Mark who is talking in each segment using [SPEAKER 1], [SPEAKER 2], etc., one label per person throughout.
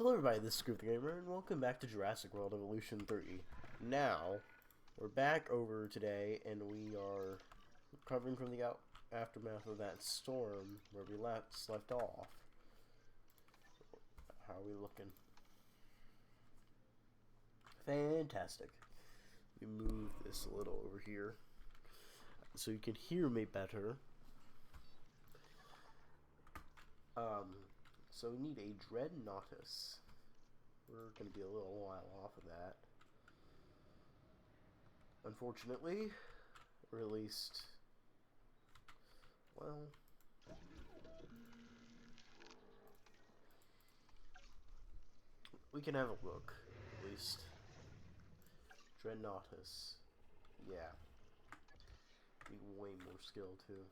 [SPEAKER 1] Hello everybody, this is Scoop the Gamer, and welcome back to Jurassic World Evolution 3. Now, we're back over today, and we are recovering from the aftermath of that storm where we left off. How are we looking? Fantastic. We move this a little over here so you can hear me better. So we need a Dreadnoughtus. We're going to be a little while off of that, unfortunately, or at least, well, we can have a look, at least. Dreadnoughtus, yeah, be way more skill too.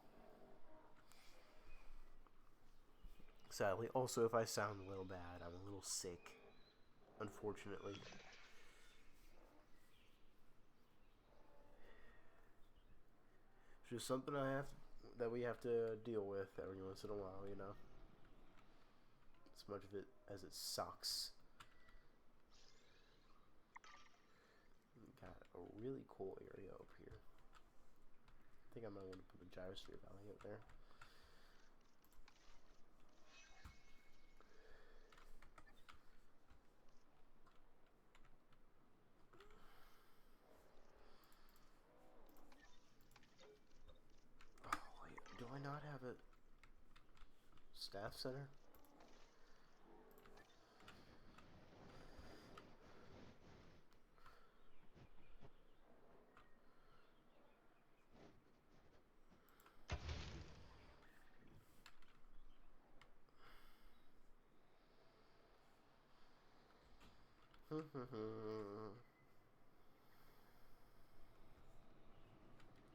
[SPEAKER 1] Sadly, also, if I sound a little bad, I'm a little sick, unfortunately. It's just something that we have to deal with every once in a while, you know. As much of it as it sucks. We got a really cool area up here. I think I might want to put a gyrosphere valley up there. Do I not have a staff center?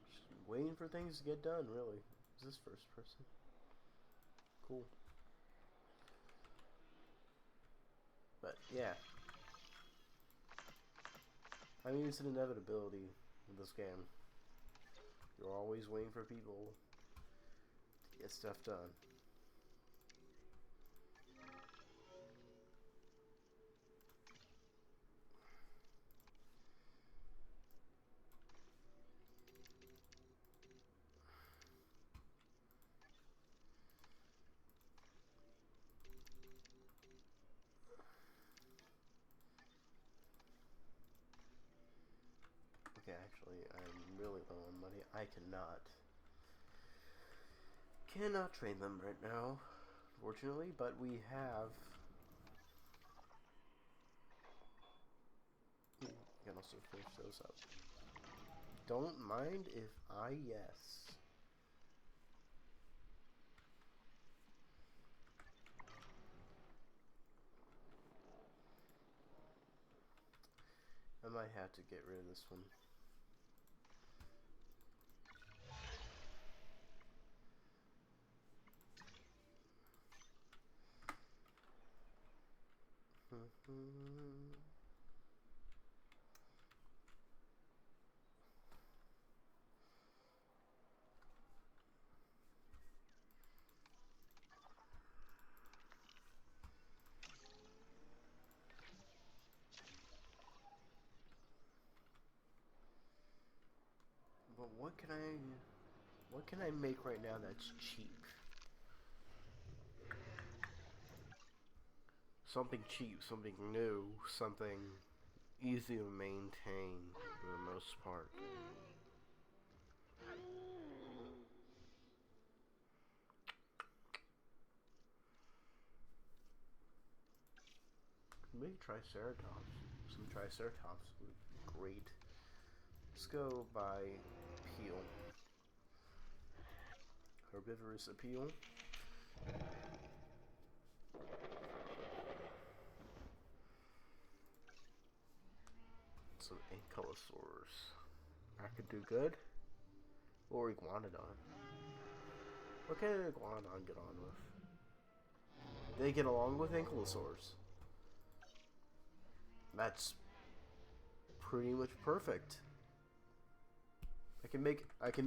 [SPEAKER 1] Just waiting for things to get done, really. Is this first person? Cool. But yeah, I mean, it's an inevitability in this game. You're always waiting for people to get stuff done. Okay, actually, I'm really low on money. I cannot train them right now, fortunately, but we have. We can also finish those up. Don't mind if yes. I might have to get rid of this one. But what can I make right now that's cheap? Something cheap, something new, something easy to maintain for the most part. Maybe Triceratops. Some Triceratops would be great. Let's go by appeal. Herbivorous appeal. Some ankylosaurs. That could do good. Or iguanodon. What can an iguanodon get on with? They get along with ankylosaurs. That's pretty much perfect. I can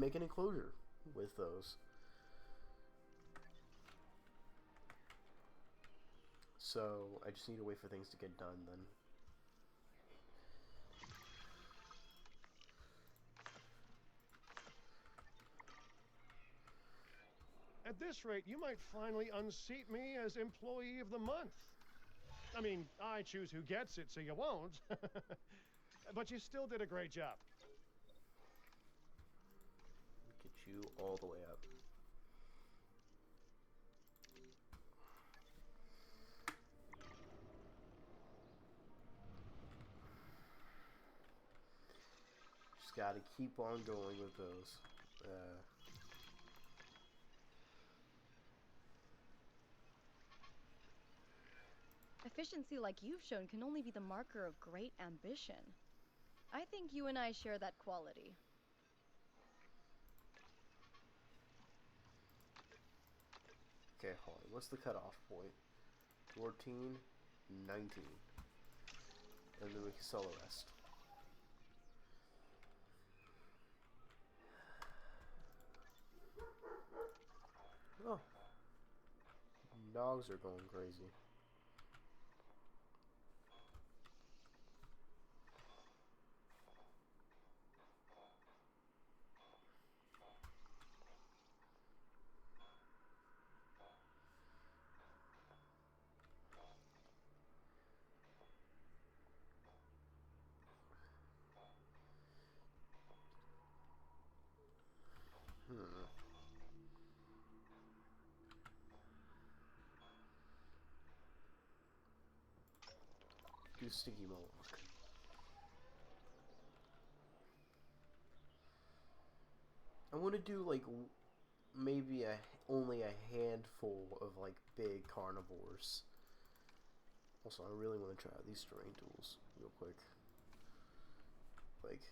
[SPEAKER 1] make an enclosure with those. So I just need to wait for things to get done then.
[SPEAKER 2] At this rate, you might finally unseat me as Employee of the Month. I mean, I choose who gets it, so you won't. But you still did a great job.
[SPEAKER 1] Get you all the way up. Just gotta keep on going with those.
[SPEAKER 3] Efficiency like you've shown can only be the marker of great ambition. I think you and I share that quality.
[SPEAKER 1] Okay, hold on. What's the cutoff point? 14, 19. And then we can sell the rest. Oh. Dogs are going crazy. Do sticky mohawk. I want to do like maybe only a handful of like big carnivores. Also, I really want to try out these terrain tools real quick. Like,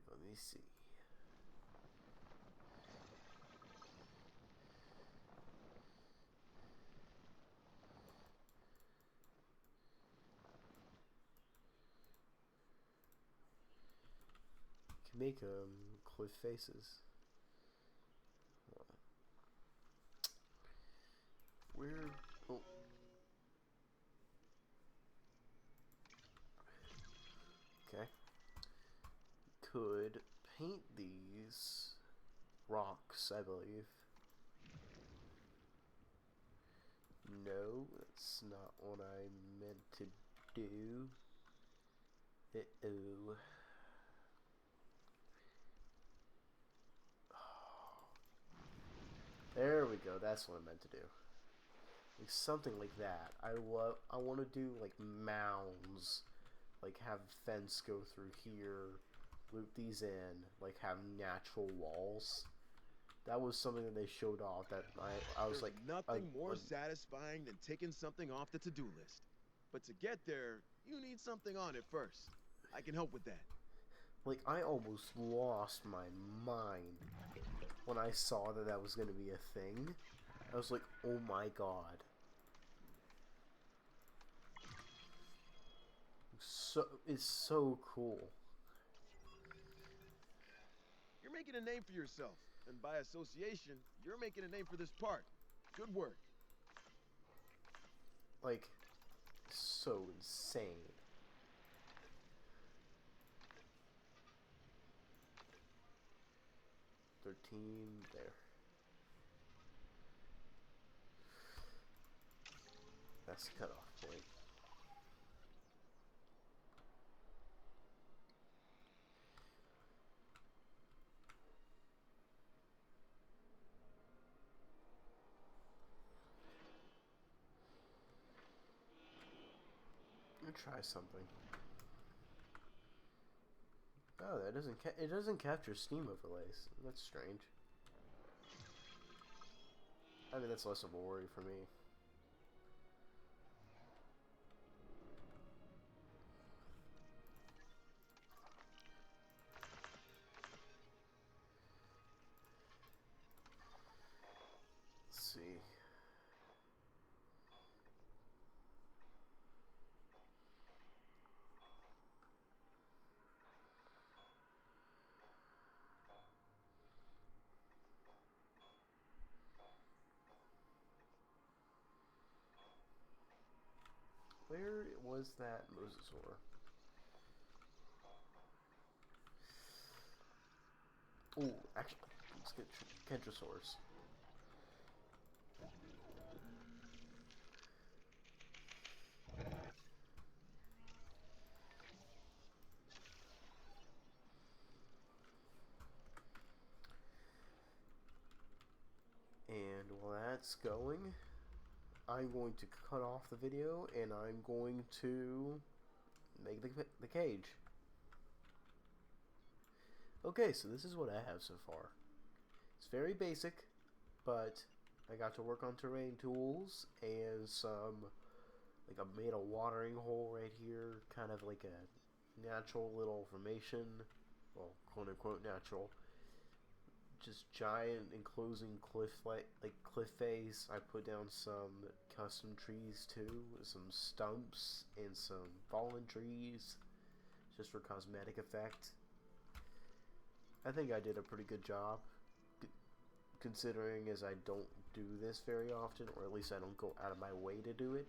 [SPEAKER 1] let me see. Can make cliff faces. Where? Oh. Okay. Could paint these rocks, I believe. No, that's not what I meant to do. Uh-oh. There we go. That's what I meant to do. Like something like that. I want to do like mounds, like have fence go through here, loop these in, like have natural walls. That was something that they showed off that I was
[SPEAKER 4] There's
[SPEAKER 1] like,
[SPEAKER 4] nothing more satisfying than taking something off the to-do list. But to get there, you need something on it first. I can help with that.
[SPEAKER 1] like I almost lost my mind when I saw that that was going to be a thing. I was like, oh my god. So it's so cool.
[SPEAKER 4] You're making a name for yourself, and by association, you're making a name for this park. Good work.
[SPEAKER 1] Like, so insane. There. That's the cutoff point. I'm gonna try something. Oh, that doesn't it doesn't capture Steam overlays. That's strange. I mean, that's less of a worry for me. Let's see. Where was that mosasaur? Ooh, actually, let's get Kentrosaurus. And while that's going, I'm going to cut off the video and I'm going to make the cage. Okay, so this is what I have so far. It's very basic, but I got to work on terrain tools and some, like I made a watering hole right here, kind of like a natural little formation, well, quote unquote natural. Just giant enclosing cliff like cliff face. I put down some custom trees too, some stumps and some fallen trees, just for cosmetic effect. I think I did a pretty good job, considering as I don't do this very often, or at least I don't go out of my way to do it.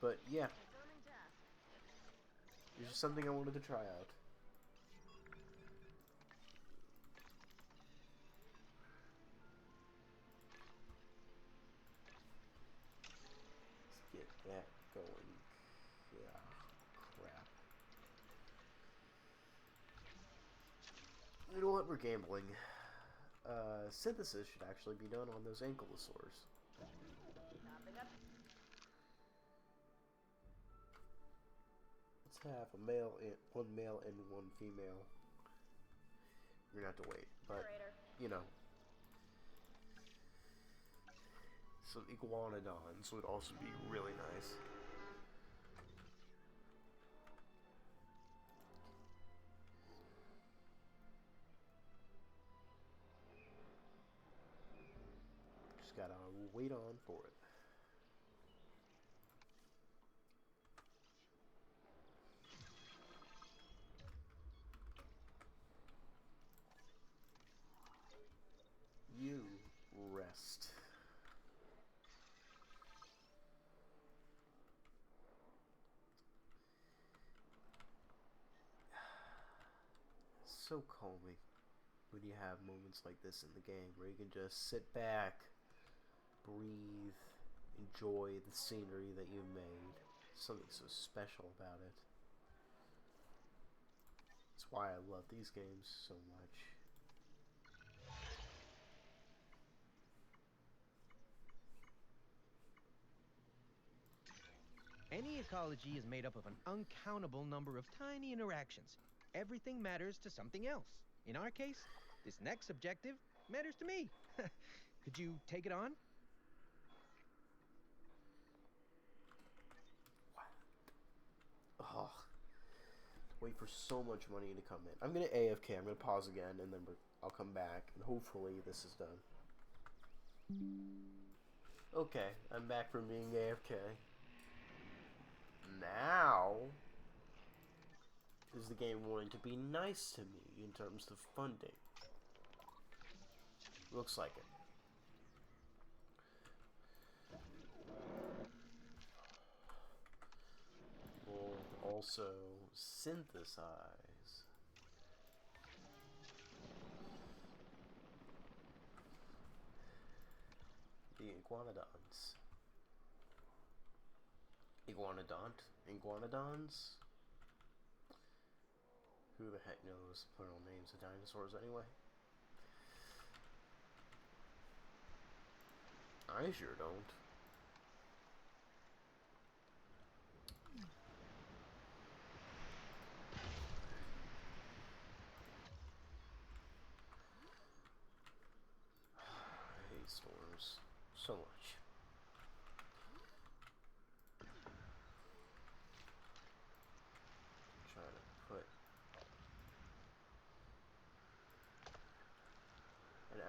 [SPEAKER 1] But yeah, it's just something I wanted to try out. Let's get that going. Yeah, crap. You know what? We're gambling. Synthesis should actually be done on those ankylosaurs. Let's have one male and one female. You're gonna have to wait, but you know, some iguanodons would also be really nice. Just gotta wait on for it. You rest. So calming when you have moments like this in the game where you can just sit back, breathe, enjoy the scenery that you made. Something so special about it. That's why I love these games so much.
[SPEAKER 5] Any ecology is made up of an uncountable number of tiny interactions. Everything matters to something else. In our case, this next objective matters to me. Could you take it on?
[SPEAKER 1] Oh, wait for so much money to come in. I'm gonna AFK. I'm gonna pause again, and then I'll come back, and hopefully this is done. Okay, I'm back from being AFK. Now is the game going to be nice to me in terms of funding? Looks like it. We'll also synthesize the iguanodons. Iguanodons? Who the heck knows plural names of dinosaurs anyway? I sure don't. I hate storms so much.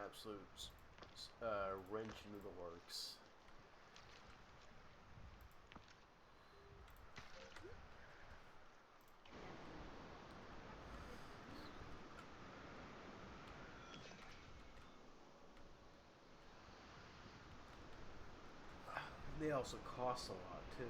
[SPEAKER 1] Absolute wrench into the works. They also cost a lot too.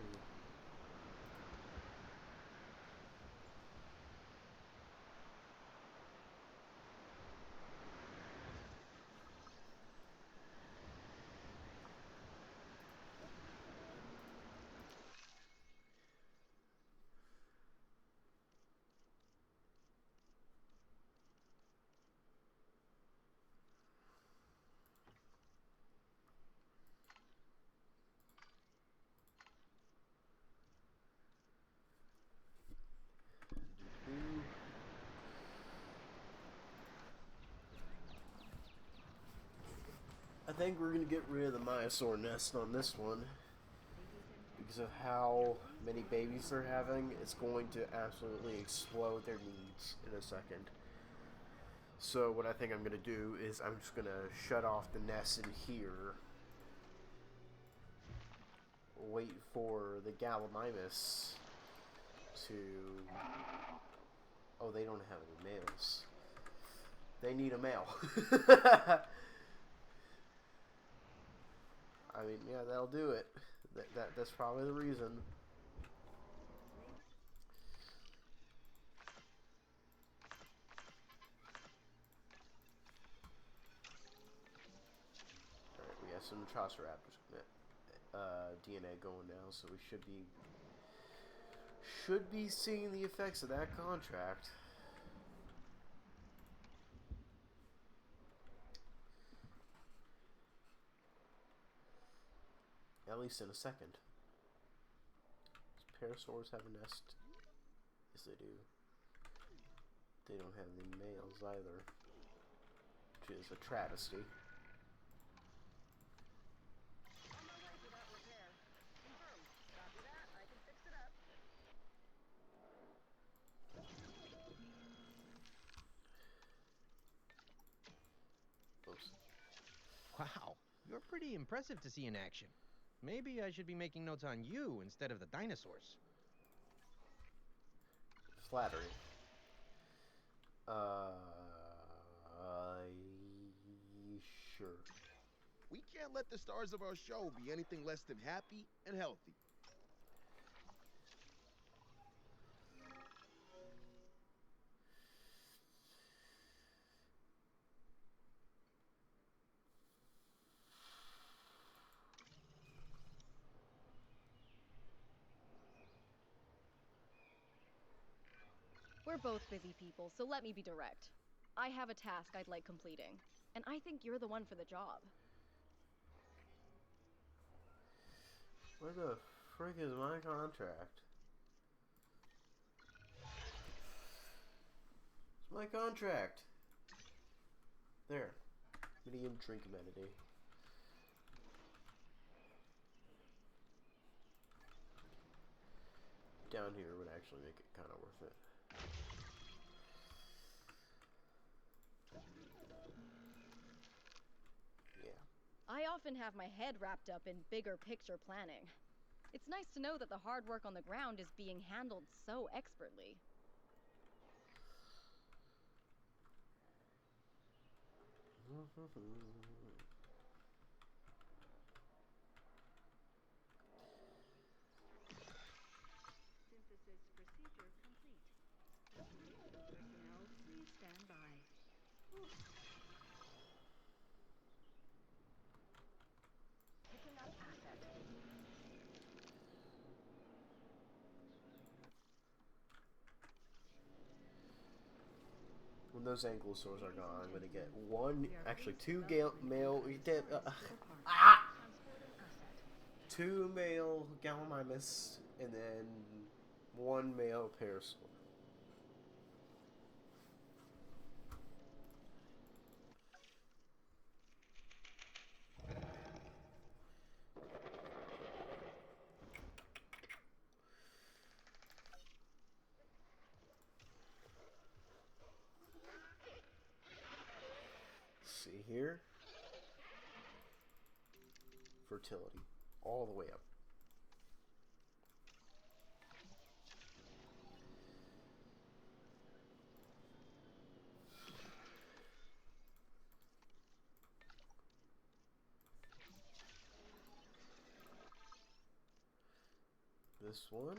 [SPEAKER 1] I think we're gonna get rid of the Myosaur nest on this one because of how many babies they're having. It's going to absolutely explode their needs in a second. So what I think I'm gonna do is I'm just gonna shut off the nest in here. Wait for the Gallimimus to... Oh, they don't have any males. They need a male. I mean, yeah, that'll do it. That's probably the reason. Alright, we have some Triceratops DNA going now, so we should be seeing the effects of that contract. At least in a second. Does Parasaurs have a nest? Yes, they do. They don't have any males either, which is a travesty. Oops.
[SPEAKER 5] Wow, you're pretty impressive to see in action. Maybe I should be making notes on you instead of the dinosaurs.
[SPEAKER 1] Flattery. Sure.
[SPEAKER 4] We can't let the stars of our show be anything less than happy and healthy.
[SPEAKER 3] We're both busy people, so let me be direct. I have a task I'd like completing, and I think you're the one for the job.
[SPEAKER 1] Where the frick is my contract? It's my contract. There. Medium drink amenity. Down here would actually make it kind of worth it. Yeah.
[SPEAKER 3] I often have my head wrapped up in bigger picture planning. It's nice to know that the hard work on the ground is being handled so expertly.
[SPEAKER 6] Synthesis procedure complete. Personnel, please stand by. Picking up asset.
[SPEAKER 1] When those ankylosaurs are gone, I'm gonna get one, actually two male, two male Gallimimus, and then one male Parasaur. See here, fertility all the way up. this one.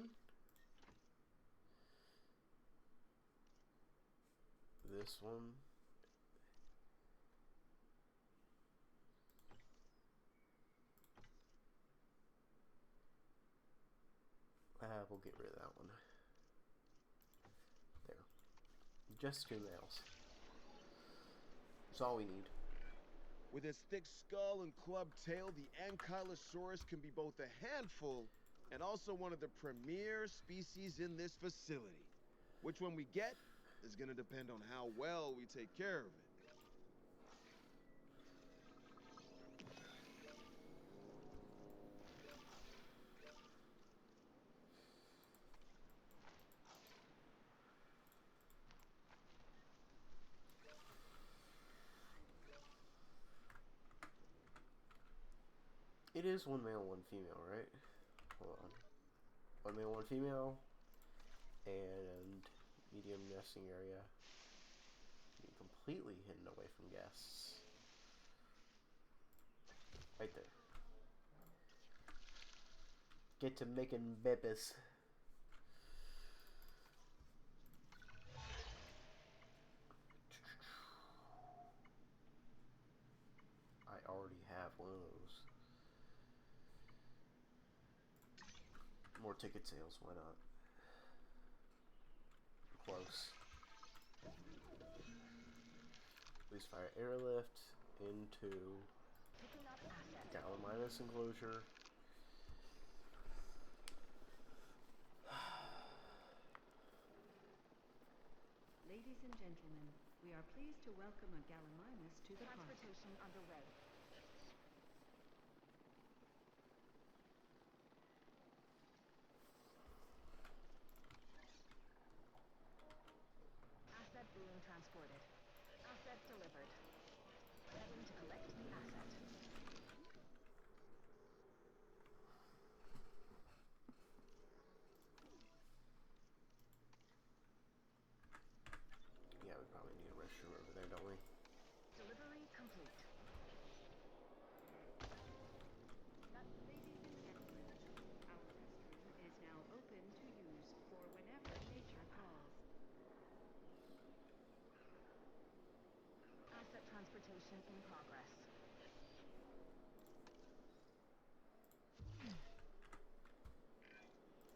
[SPEAKER 1] This one. We'll get rid of that one. There. Just 2 males. That's all we need.
[SPEAKER 4] With its thick skull and clubbed tail, the Ankylosaurus can be both a handful and also one of the premier species in this facility. Which one we get is gonna depend on how well we take care of it.
[SPEAKER 1] It is 1 male, 1 female, right? Hold on. 1 male, 1 female. And medium nesting area. Being completely hidden away from guests. Right there. Get to making babies. I already have one of those. More ticket sales, why not? Close. Please fire airlift into Gallimimus enclosure.
[SPEAKER 6] Ladies and gentlemen, we are pleased to welcome a Gallimimus to the park.
[SPEAKER 3] Transportation underway. Asset being transported. Asset delivered. Heading to collect the asset.
[SPEAKER 1] Yeah, we probably need a restroom over there, don't we?
[SPEAKER 3] Delivery complete.
[SPEAKER 6] Ladies and gentlemen, our restroom is now open to use for whenever nature calls.
[SPEAKER 3] Asset transportation in progress.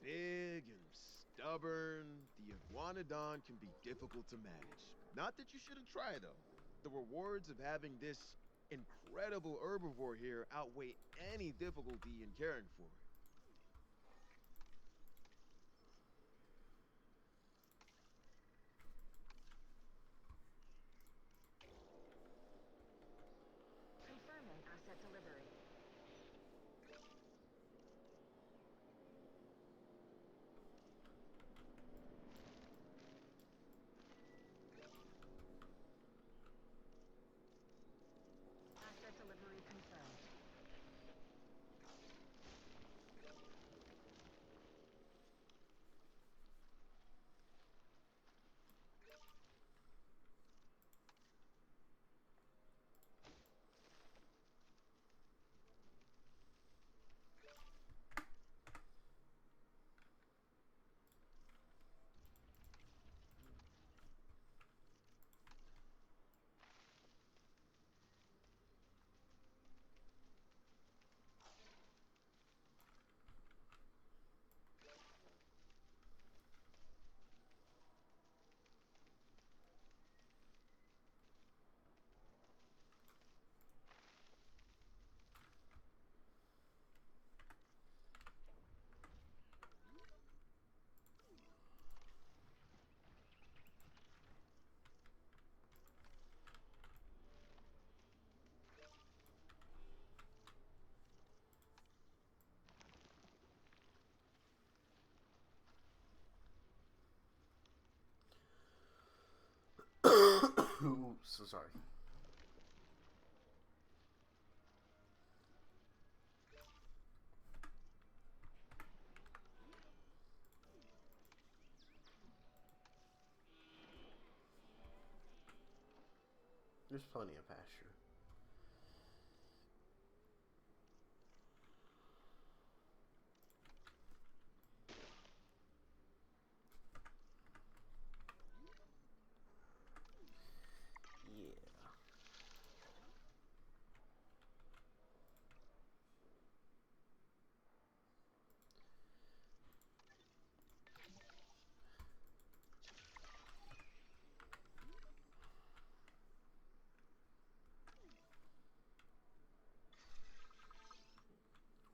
[SPEAKER 4] Big and stubborn, the Iguanodon can be difficult to manage. Not that you shouldn't try, though. The rewards of having this incredible herbivore here outweigh any difficulty in caring for it.
[SPEAKER 3] Confirming asset delivery. Asset delivery confirmed.
[SPEAKER 1] Ooh, so sorry. There's plenty of pasture.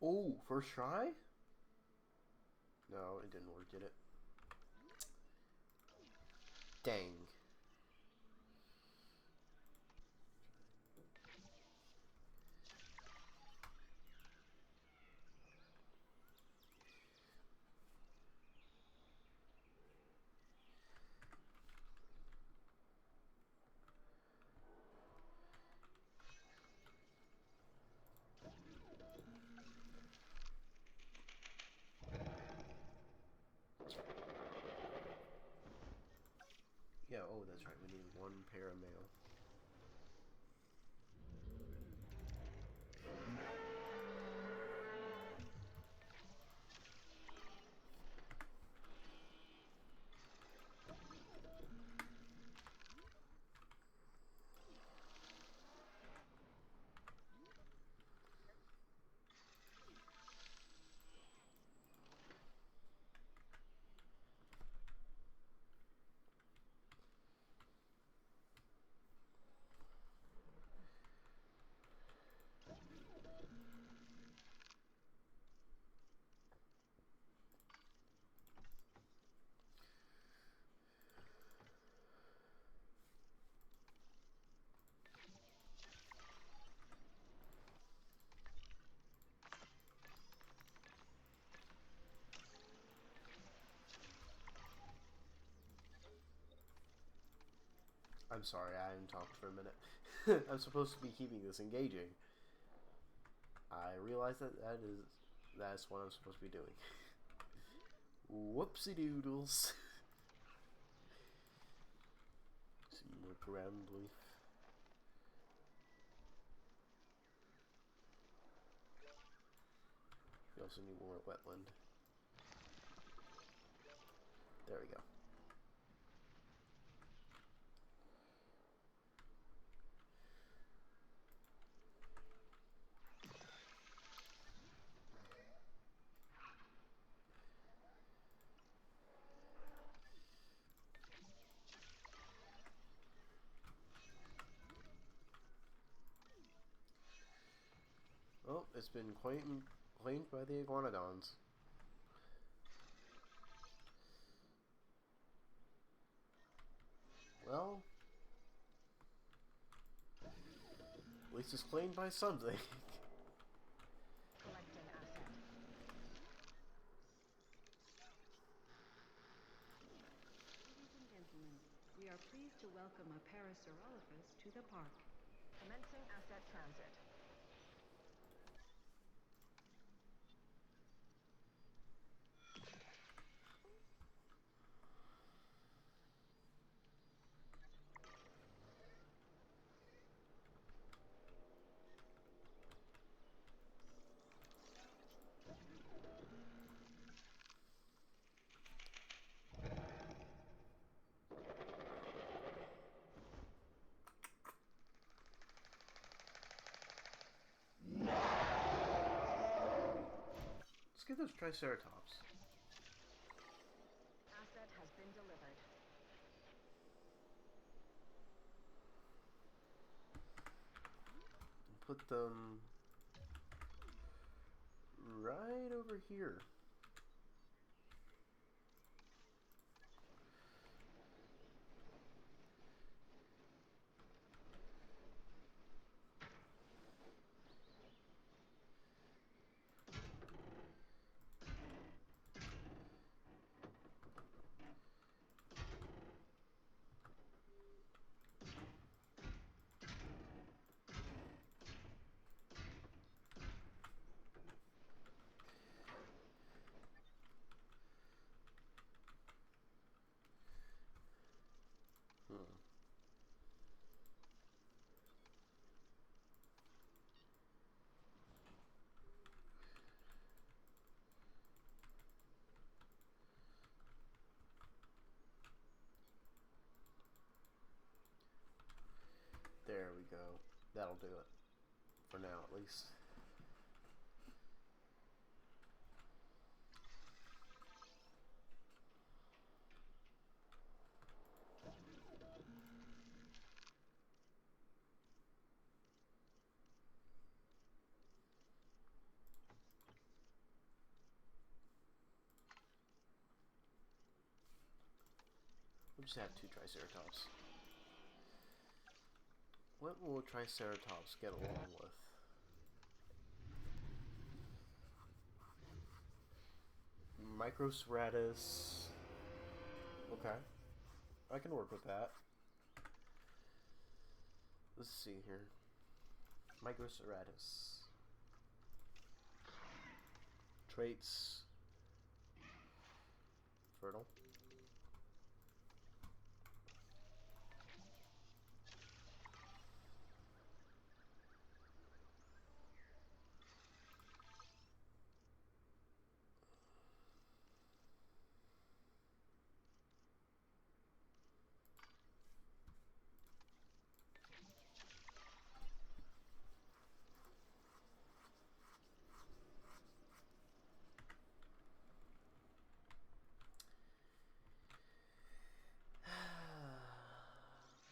[SPEAKER 1] Oh, first try? No, it didn't work, did it? Dang. Yeah, oh, that's right. We need one pair of mail. I'm sorry, I haven't talked for a minute. I'm supposed to be keeping this engaging. I realize that's what I'm supposed to be doing. Whoopsie doodles. Some more ground leaf. We also need more wetland. There we go. Oh, it's been claimed by the iguanodons. Well, at least it's claimed by something.
[SPEAKER 6] Collecting asset. Ladies and gentlemen, we are pleased to welcome a Parasaurolophus to the park. Commencing asset transit.
[SPEAKER 1] Let's get those Triceratops.
[SPEAKER 6] Asset has been delivered.
[SPEAKER 1] Put them right over here. There we go. That'll do it. For now, at least. just have 2 Triceratops. What will a Triceratops get along with? Microceratus. Okay. I can work with that. Let's see here. Microceratus. Traits. Fertile.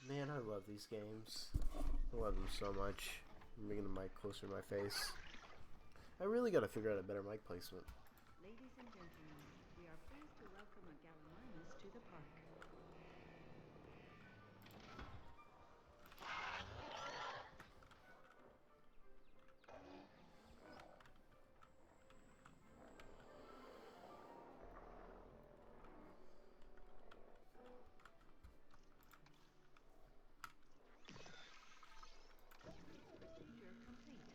[SPEAKER 1] Man, I love these games. I love them so much. I'm making the mic closer to my face. I really gotta figure out a better mic placement.
[SPEAKER 6] Ladies and gentlemen, we are pleased to welcome a Gallimimus to the park. Procedure complete.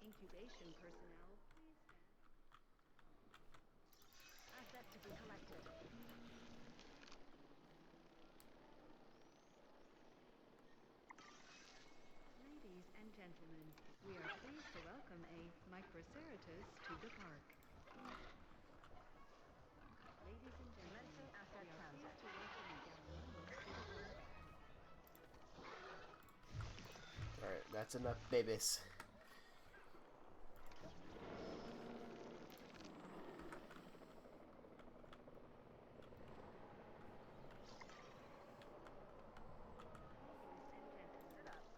[SPEAKER 6] Incubation personnel, please stand. Asset to be collected. Ladies and gentlemen, we are pleased to welcome a Microceratus to the park. Ladies and gentlemen, we are pleased to welcome a Gallimimus to the park.
[SPEAKER 1] Alright, that's enough babies.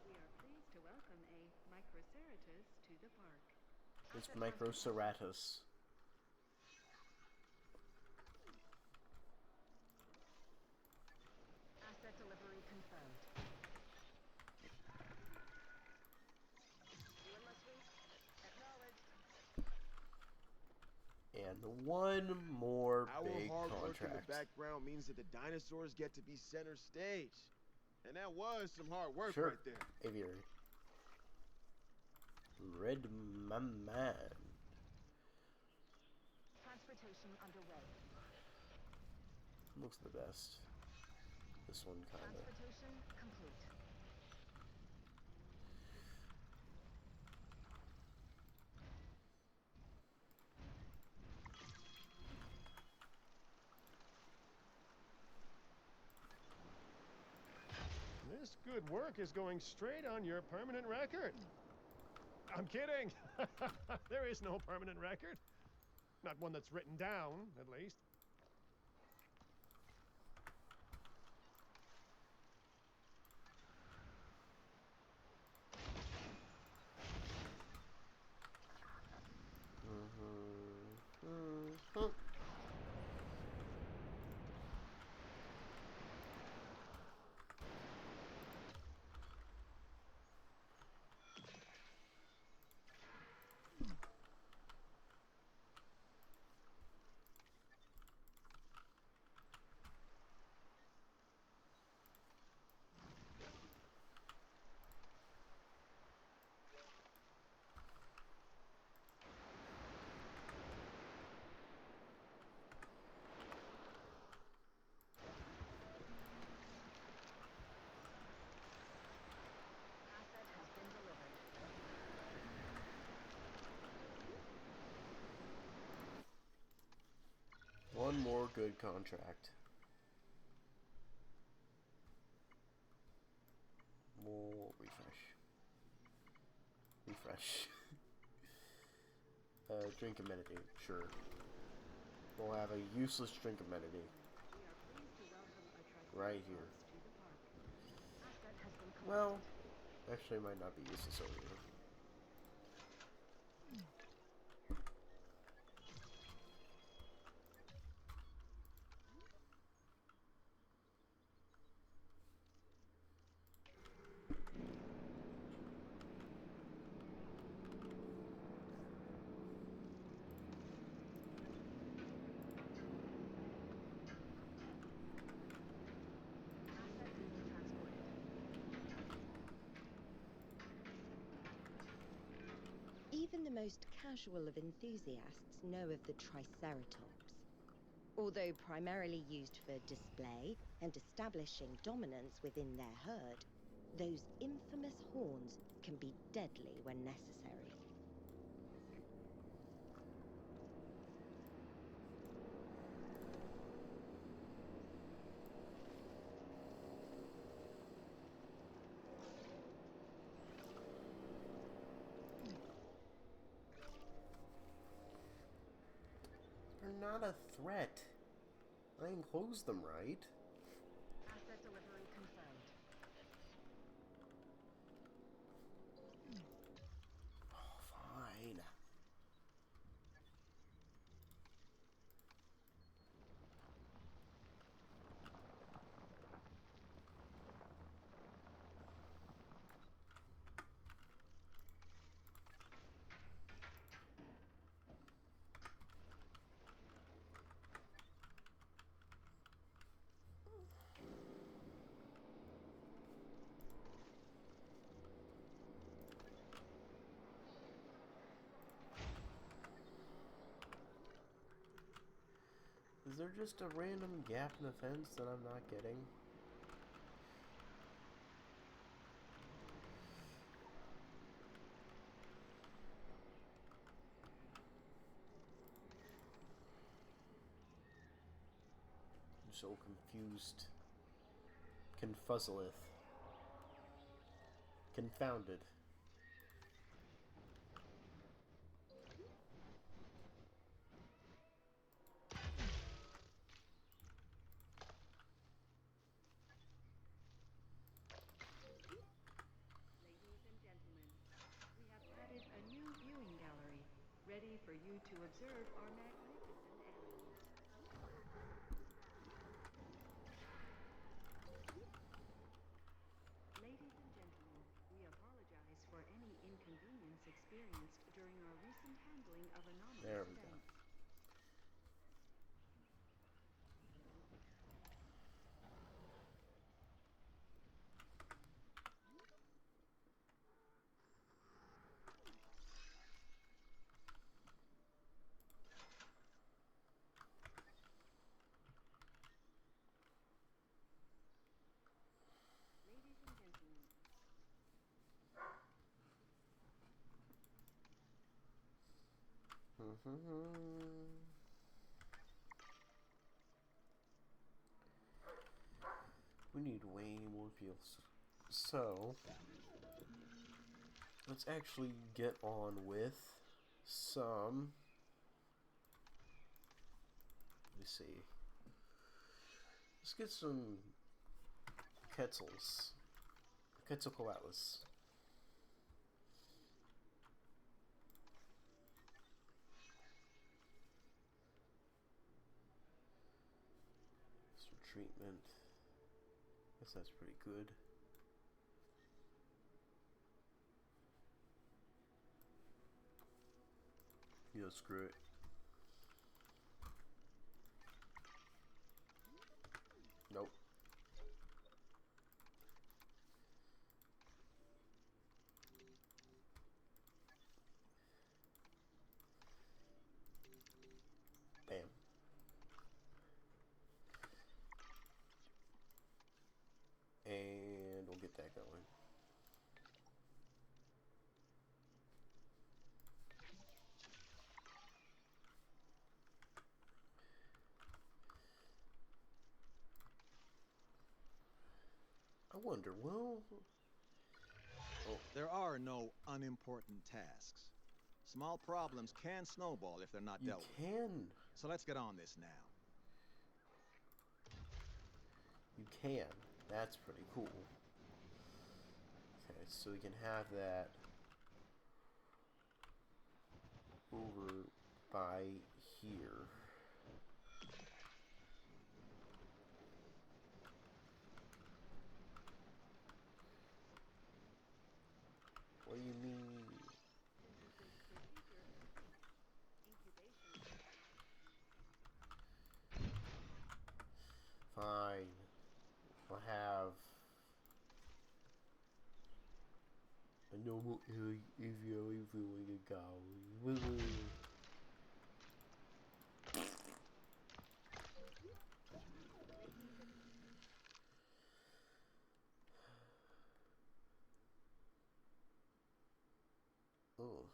[SPEAKER 6] We are pleased to welcome a Microceratus to the park.
[SPEAKER 1] It's Microceratus.
[SPEAKER 6] Asset delivery confirmed.
[SPEAKER 1] And one more
[SPEAKER 4] Our
[SPEAKER 1] big
[SPEAKER 4] hard work in the
[SPEAKER 1] contract.
[SPEAKER 4] background means that the dinosaurs get to be center stage. And that was some hard work
[SPEAKER 1] Sure.
[SPEAKER 4] right there.
[SPEAKER 1] Aviary. Red man.
[SPEAKER 6] Transportation underway.
[SPEAKER 1] Looks the best. This one kinda.
[SPEAKER 6] Transportation complete.
[SPEAKER 2] This good work is going straight on your permanent record. I'm kidding. There is no permanent record. Not one that's written down, at least.
[SPEAKER 6] Asset has been delivered.
[SPEAKER 1] One more good contract. We'll refresh. Refresh. Drink amenity, sure. We'll have a useless drink amenity
[SPEAKER 6] We are pleased to welcome a
[SPEAKER 1] right here.
[SPEAKER 6] Triceratops to the park. Asset has been collected.
[SPEAKER 1] Well, actually, it might not be useless over here.
[SPEAKER 7] Even the most casual of enthusiasts know of the Triceratops. Although primarily used for display and establishing dominance within their herd, those infamous horns can be deadly when necessary.
[SPEAKER 1] They're not a threat. I enclosed them right.
[SPEAKER 6] Asset delivery confirmed.
[SPEAKER 1] Oh, fine. Is there just a random gap in the fence that I'm not getting? I'm so confused. Confuzzleth. Confounded.
[SPEAKER 6] Ladies and gentlemen, we have added a new viewing gallery, ready for you to observe our magnificent animals. Ladies and gentlemen, we apologize for any inconvenience experienced during our recent handling of
[SPEAKER 1] There
[SPEAKER 6] anomalous
[SPEAKER 1] we go.
[SPEAKER 6] events. Ladies and gentlemen,
[SPEAKER 1] We need way more fuels. So, let's actually get on with some... Let me see. Let's get some Quetzals. Quetzalcoatlus. Some treatment. Guess that's pretty good. You know, screw it. Nope. Bam. And we'll get that going. I wonder, will... Oh,
[SPEAKER 8] There are no unimportant tasks. Small problems can snowball if they're not
[SPEAKER 1] you
[SPEAKER 8] dealt with.
[SPEAKER 1] can.
[SPEAKER 8] So let's get on this now.
[SPEAKER 1] You can. That's pretty cool. Okay, so we can have that over by here. What do you mean?
[SPEAKER 6] synthesis procedure complete. Incubation.
[SPEAKER 1] Fine. I'll have a no if you go. Oh,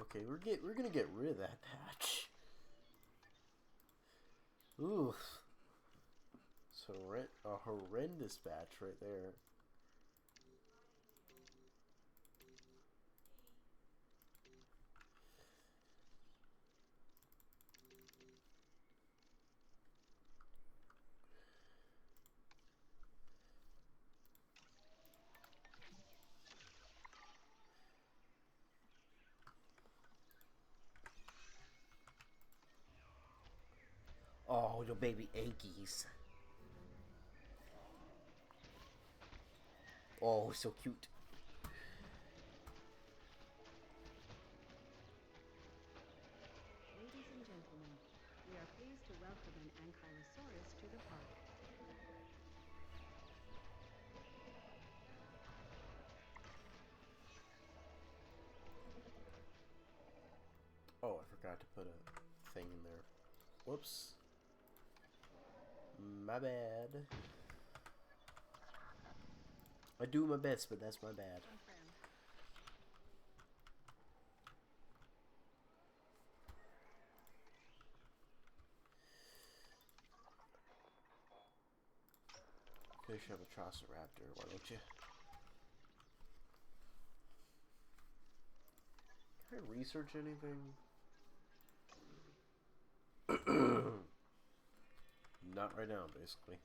[SPEAKER 1] okay. We're gonna get rid of that patch. Ooh, so a horrendous patch right there. Oh, little baby Ankies. Oh, so cute.
[SPEAKER 6] Ladies and gentlemen, we are pleased to welcome an Ankylosaurus to the park.
[SPEAKER 1] Oh, I forgot to put a thing in there. Whoops. My bad. I do my best, but that's my bad. Fish have a Trosseraptor, why don't you? Can I research anything? Not right now, basically.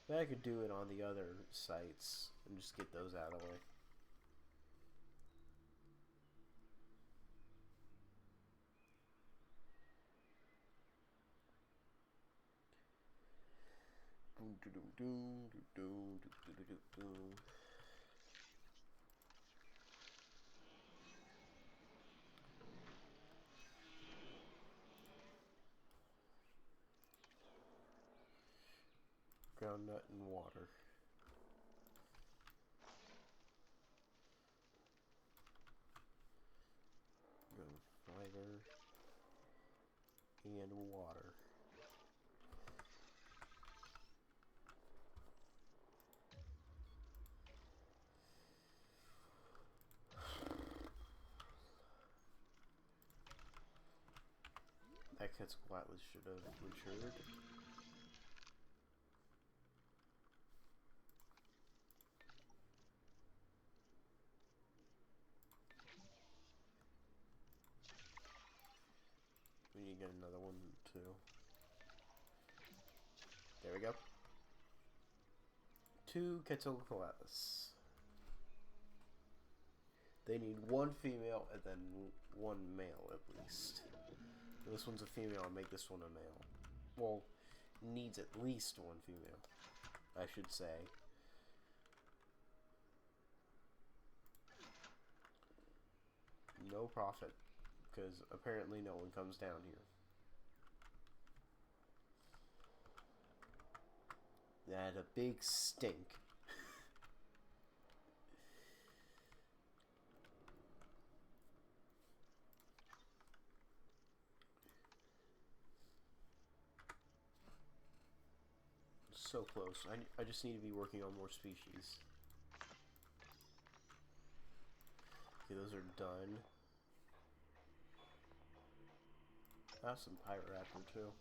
[SPEAKER 1] But I could do it on the other sites and just get those out of the way. Groundnut and water. Go fiber and water. That Quetzalcoatl should have matured. We need to get another one too. There we go. 2 Quetzalcoatlus. They need 1 female and then 1 male at least. This one's a female, I'll make this one a male. Well, needs at least 1 female, I should say. No profit, because apparently no one comes down here. That a big stink. So close. I just need to be working on more species. Okay, those are done. That's some Pyroraptor too.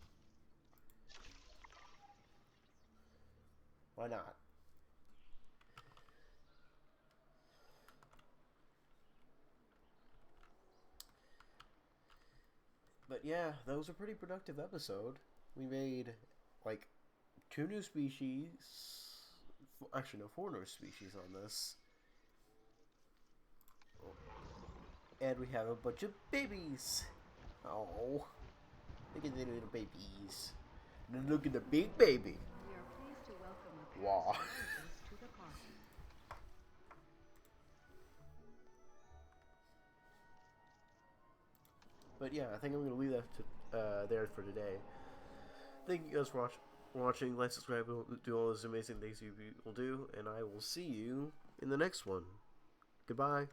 [SPEAKER 1] Why not? But yeah, that was a pretty productive episode. We made like 2 new species. Actually, no, 4 new species on this. And we have a bunch of babies. Oh, look at the little babies. Look at the big baby.
[SPEAKER 6] We are pleased to welcome a
[SPEAKER 1] Wow.
[SPEAKER 6] Parasaurolophus to the park.
[SPEAKER 1] But yeah, I think I'm going to leave that to, there for today. Thank you guys for watching. Like, subscribe, do all those amazing things you will do. And I will see you in the next one. Goodbye.